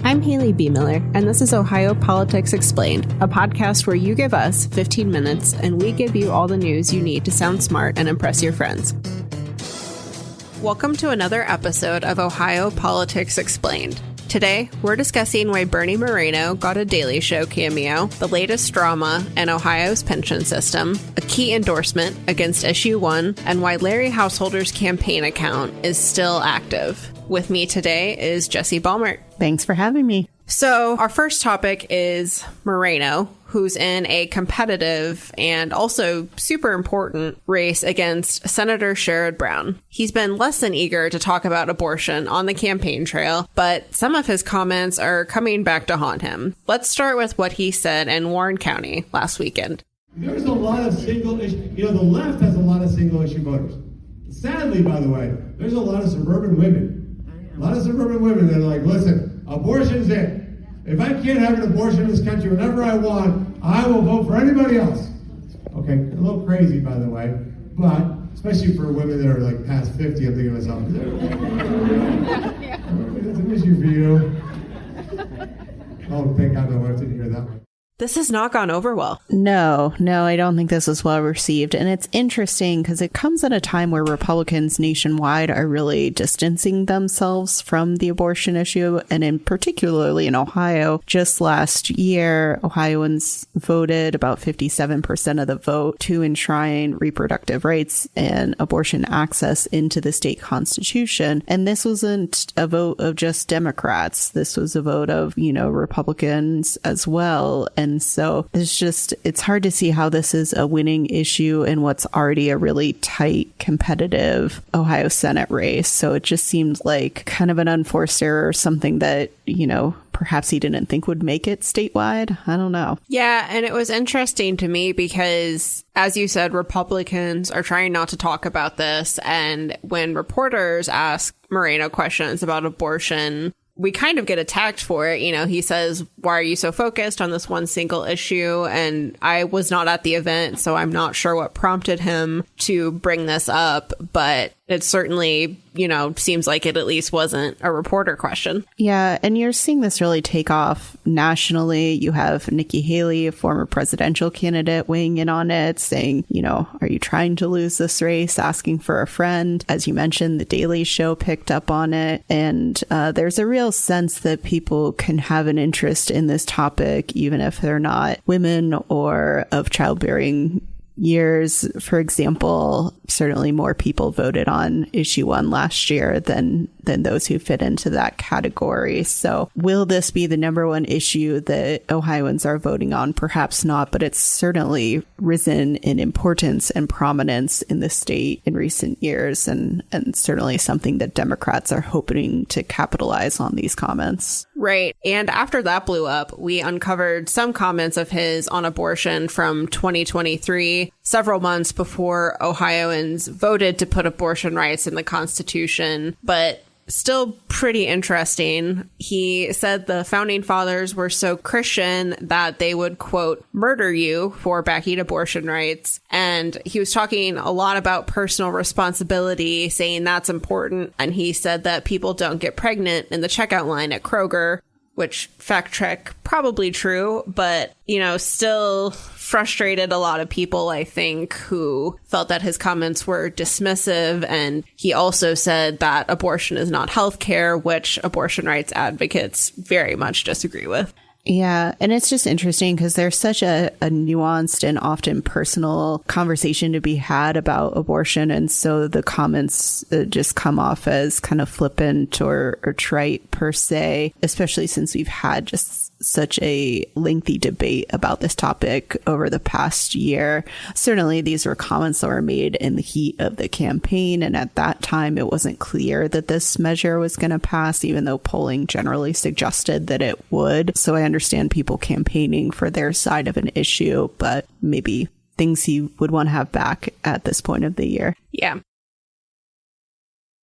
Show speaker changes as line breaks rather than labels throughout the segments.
I'm Haley B. Miller, and this is Ohio Politics Explained, a podcast where you give us 15 minutes and we give you all the news you need to sound smart and impress your friends. Welcome to another episode of Ohio Politics Explained. Today, we're discussing why Bernie Moreno got a Daily Show cameo, the latest drama in Ohio's pension system, a key endorsement against Issue 1, and why Larry Householder's campaign account is still active. With me today is Jesse Balmert.
Thanks for having me.
So our first topic is Moreno, who's in a competitive and also super important race against Senator Sherrod Brown. He's been less than eager to talk about abortion on the campaign trail, but some of his comments are coming back to haunt him. Let's start with what he said in Warren County last weekend.
There's a lot of single issue, the left has a lot of single issue voters. Sadly, by the way, there's a lot of suburban women. A lot of suburban women that are like, listen, abortion's it. If I can't have an abortion in this country whenever I want, I will vote for anybody else. Okay, a little crazy, by the way, but especially for women that are like past 50, I'm thinking to myself, that's an issue for you. Oh, thank God my wife didn't hear that one.
This has not gone over well.
No, I don't think this was well received. And it's interesting because it comes at a time where Republicans nationwide are really distancing themselves from the abortion issue. And in particularly in Ohio, just last year, Ohioans voted about 57% of the vote to enshrine reproductive rights and abortion access into the state constitution. And this wasn't a vote of just Democrats. This was a vote of, Republicans as well. And so it's hard to see how this is a winning issue in what's already a really tight, competitive Ohio Senate race. So it just seemed like kind of an unforced error, something that, perhaps he didn't think would make it statewide. I don't know.
Yeah, and it was interesting to me because, as you said, Republicans are trying not to talk about this. And when reporters ask Moreno questions about abortion, we kind of get attacked for it. He says, why are you so focused on this one single issue? And I was not at the event, so I'm not sure what prompted him to bring this up. But it certainly, seems like it at least wasn't a reporter question.
Yeah, and you're seeing this really take off nationally. You have Nikki Haley, a former presidential candidate, weighing in on it, saying, are you trying to lose this race? Asking for a friend. As you mentioned, The Daily Show picked up on it. And there's a real sense that people can have an interest in this topic, even if they're not women or of childbearing years. For example, certainly more people voted on issue 1 last year than those who fit into that category. So will this be the number one issue that Ohioans are voting on? Perhaps not, but it's certainly risen in importance and prominence in the state in recent years, and certainly something that Democrats are hoping to capitalize on these comments.
Right. And after that blew up, we uncovered some comments of his on abortion from 2023, several months before Ohioans voted to put abortion rights in the Constitution. But still pretty interesting. He said the founding fathers were so Christian that they would, quote, murder you for backing abortion rights. And he was talking a lot about personal responsibility, saying that's important. And he said that people don't get pregnant in the checkout line at Kroger, which fact check, probably true, but, still frustrated a lot of people, I think, who felt that his comments were dismissive. And he also said that abortion is not healthcare, which abortion rights advocates very much disagree with.
Yeah, and it's just interesting because there's such a nuanced and often personal conversation to be had about abortion. And so the comments just come off as kind of flippant or trite per se, especially since we've had just such a lengthy debate about this topic over the past year. Certainly, these were comments that were made in the heat of the campaign. And at that time, it wasn't clear that this measure was going to pass, even though polling generally suggested that it would. So I understand people campaigning for their side of an issue, but maybe things he would want to have back at this point of the year.
Yeah.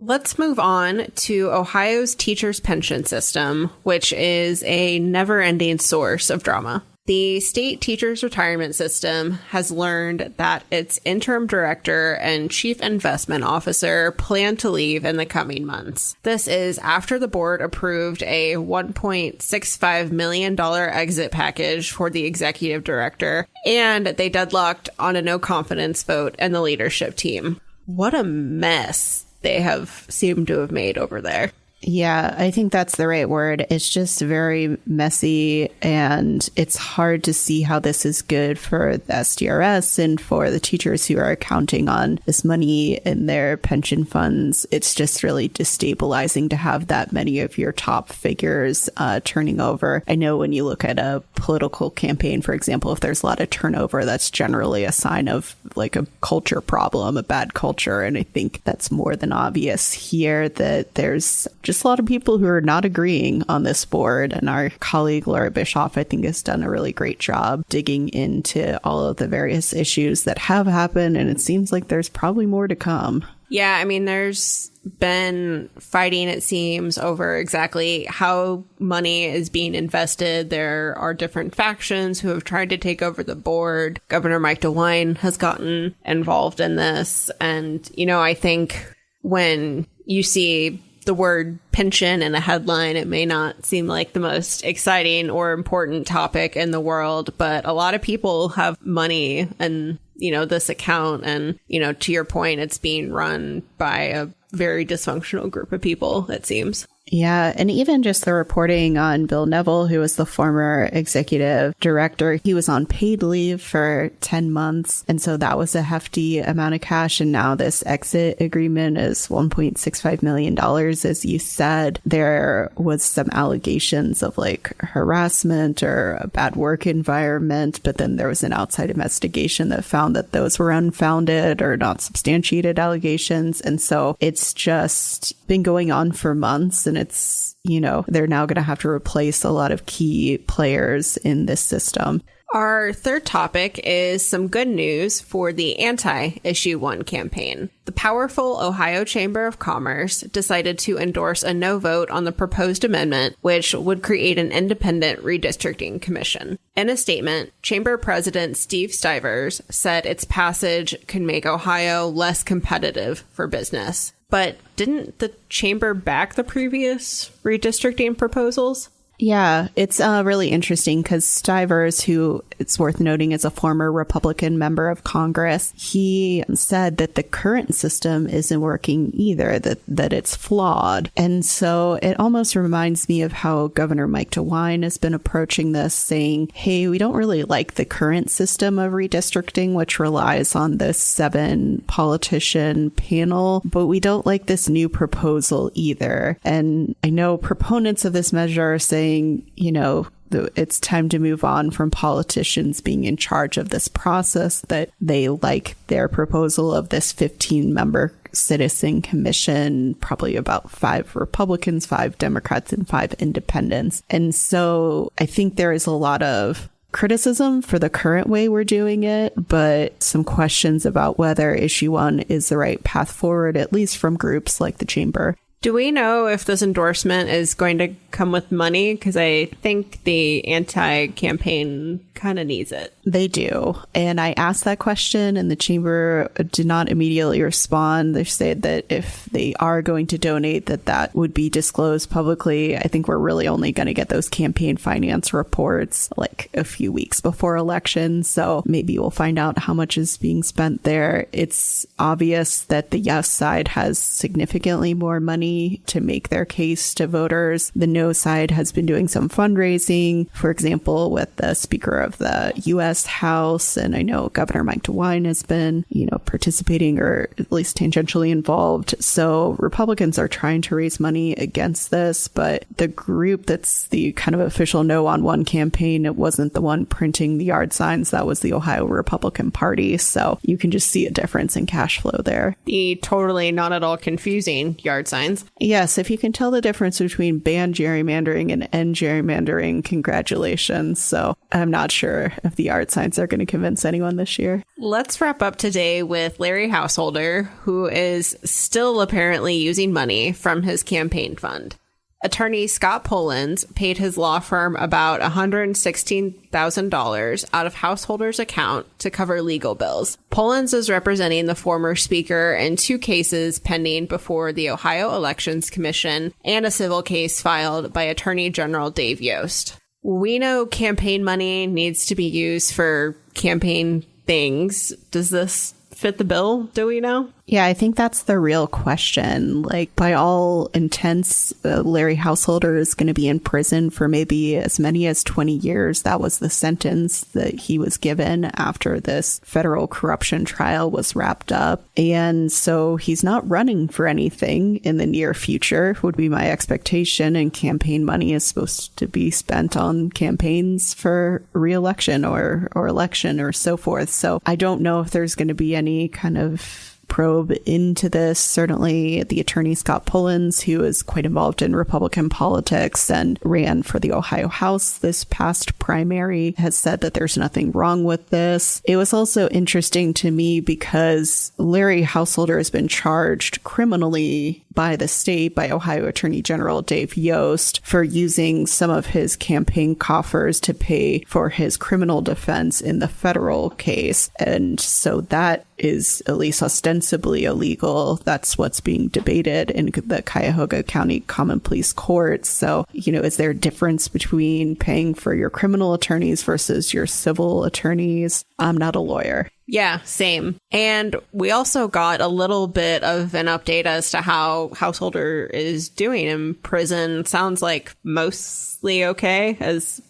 Let's move on to Ohio's teachers' pension system, which is a never-ending source of drama. The state teachers retirement system has learned that its interim director and chief investment officer plan to leave in the coming months. This is after the board approved a $1.65 million exit package for the executive director, and they deadlocked on a no confidence vote in the leadership team. What a mess they have seemed to have made over there.
Yeah, I think that's the right word. It's just very messy, and it's hard to see how this is good for the SDRS and for the teachers who are counting on this money in their pension funds. It's just really destabilizing to have that many of your top figures turning over. I know when you look at a political campaign, for example, if there's a lot of turnover, that's generally a sign of like a culture problem, a bad culture. And I think that's more than obvious here that there's just a lot of people who are not agreeing on this board. And our colleague Laura Bischoff, I think, has done a really great job digging into all of the various issues that have happened. And it seems like there's probably more to come.
Yeah, I mean, there's been fighting, it seems, over exactly how money is being invested. There are different factions who have tried to take over the board. Governor Mike DeWine has gotten involved in this. And, you know, I think when you see the word pension in a headline, it may not seem like the most exciting or important topic in the world, but a lot of people have money in, you know, this account. And, you know, to your point, it's being run by a very dysfunctional group of people, it seems.
Yeah, and even just the reporting on Bill Neville, who was the former executive director, he was on paid leave for 10 months. And so that was a hefty amount of cash. And now this exit agreement is $1.65 million. As you said, there was some allegations of like harassment or a bad work environment. But then there was an outside investigation that found that those were unfounded or not substantiated allegations. And so it's just been going on for months. And it's, you know, they're now going to have to replace a lot of key players in this system.
Our third topic is some good news for the anti-Issue 1 campaign. The powerful Ohio Chamber of Commerce decided to endorse a no vote on the proposed amendment, which would create an independent redistricting commission. In a statement, Chamber President Steve Stivers said its passage can make Ohio less competitive for business. But didn't the chamber back the previous redistricting proposals?
Yeah, it's really interesting because Stivers, who it's worth noting is a former Republican member of Congress, he said that the current system isn't working either, that it's flawed. And so it almost reminds me of how Governor Mike DeWine has been approaching this, saying, hey, we don't really like the current system of redistricting, which relies on this 7-politician panel, but we don't like this new proposal either. And I know proponents of this measure are saying, you know, it's time to move on from politicians being in charge of this process, that they like their proposal of this 15-member citizen commission, probably about 5 Republicans, 5 Democrats, and 5 independents. And so I think there is a lot of criticism for the current way we're doing it, but some questions about whether Issue 1 is the right path forward, at least from groups like the Chamber.
Do we know if this endorsement is going to come with money? Because I think the anti-campaign kind of needs it.
They do. And I asked that question and the chamber did not immediately respond. They said that if they are going to donate, that would be disclosed publicly. I think we're really only going to get those campaign finance reports like a few weeks before election. So maybe we'll find out how much is being spent there. It's obvious that the yes side has significantly more money to make their case to voters. The no side has been doing some fundraising, for example, with the Speaker of the U.S. House. And I know Governor Mike DeWine has been, participating or at least tangentially involved. So Republicans are trying to raise money against this, but the group that's the kind of official no on one campaign, it wasn't the one printing the yard signs. That was the Ohio Republican Party. So you can just see a difference in cash flow there.
The totally not at all confusing yard signs.
Yes, if you can tell the difference between ban gerrymandering and end gerrymandering, congratulations. So I'm not sure if the yard signs are going to convince anyone this year.
Let's wrap up today with Larry Householder, who is still apparently using money from his campaign fund. Attorney Scott Pollins paid his law firm about $116,000 out of householders' account to cover legal bills. Pollins is representing the former speaker in 2 cases pending before the Ohio Elections Commission and a civil case filed by Attorney General Dave Yost. We know campaign money needs to be used for campaign things. Does this fit the bill? Do we know?
Yeah, I think that's the real question. Like, by all intents, Larry Householder is going to be in prison for maybe as many as 20 years. That was the sentence that he was given after this federal corruption trial was wrapped up. And so he's not running for anything in the near future, would be my expectation. And campaign money is supposed to be spent on campaigns for re-election or election or so forth. So I don't know if there's going to be any kind of probe into this. Certainly the attorney Scott Pollins, who is quite involved in Republican politics and ran for the Ohio House this past primary, has said that there's nothing wrong with this. It was also interesting to me because Larry Householder has been charged criminally by the state, by Ohio Attorney General Dave Yost, for using some of his campaign coffers to pay for his criminal defense in the federal case. And so that is at least ostensibly illegal. That's what's being debated in the Cuyahoga County Common Pleas Court. So, is there a difference between paying for your criminal attorneys versus your civil attorneys? I'm not a lawyer.
Yeah, same. And we also got a little bit of an update as to how Householder is doing in prison. Sounds like mostly okay as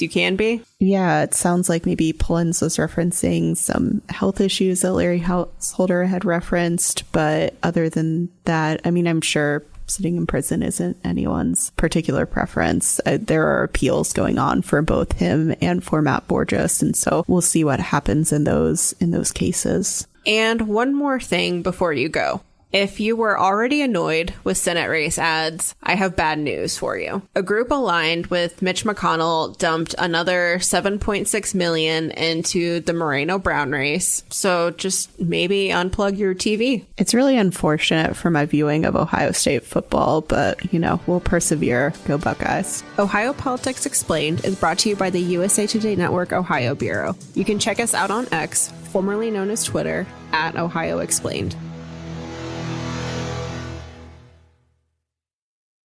you can be.
Yeah, it sounds like maybe Pollins was referencing some health issues that Larry Householder had referenced. But other than that, I'm sure sitting in prison isn't anyone's particular preference. There are appeals going on for both him and for Matt Borges. And so we'll see what happens in those cases.
And one more thing before you go. If you were already annoyed with Senate race ads, I have bad news for you. A group aligned with Mitch McConnell dumped another $7.6 million into the Moreno-Brown race. So just maybe unplug your TV.
It's really unfortunate for my viewing of Ohio State football, but, we'll persevere. Go Buckeyes.
Ohio Politics Explained is brought to you by the USA Today Network Ohio Bureau. You can check us out on X, formerly known as Twitter, @Ohio Explained.